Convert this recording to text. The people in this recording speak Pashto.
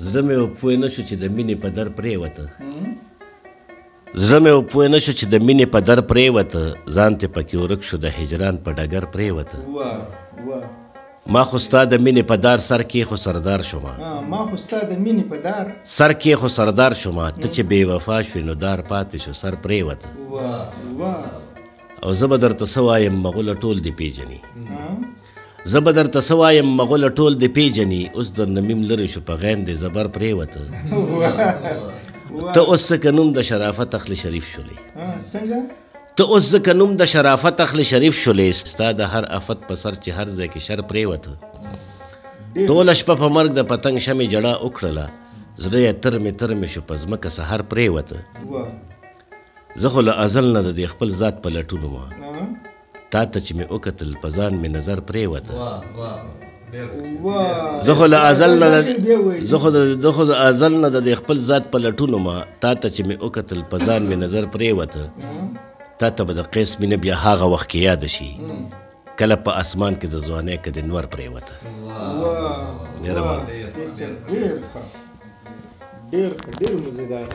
زړه مې وپوه نه شو چې د مینې په در پرېوته زړه مې وپوه نه شو چې د مینې په در پرېوته ځان تې پکې ورک شو د هجران په ډګر پرېوته ما خو ستا د مینې په دار سر کې خو سردار شومه سر کې خو سردار شومه ته چې بې وفا شوې نو دار پاتې شو سر پرېوته او زه به درته څه وایم مغوله ټول دې پېژني زه به درته څه وایم مغوله ټول دې پېژني اوس درنه میم لرې شو په غین دې زبر پرېوته ته اوس ځکه نوم د شرافت اخلي شریف شولې ته اوس ځکه نوم د شرافت اخلي شریف شولې ستا د هر افت په سر چې هر ځای کې شر پرېوته ټوله شپه په مرګ د پتنګ شمې جړه وکړله زړه یې ترمې شو په ځمکه سهار پرېوته زه خو له ازل نه د دې خپل ذات په لټون وم تا ته چې مې وکتل په ځان مې نظر پرېوته زه خو له ازل نه د دې خپل ذات په لټون وم تا ته چې مې وکتل په ځان مې نظر پرېوته تا ته به د قیس مینه بیا هغه وخت کې یاده شي کله په اسمان کې د ځوانۍ کې د نور پرېوته ډېر مزیدار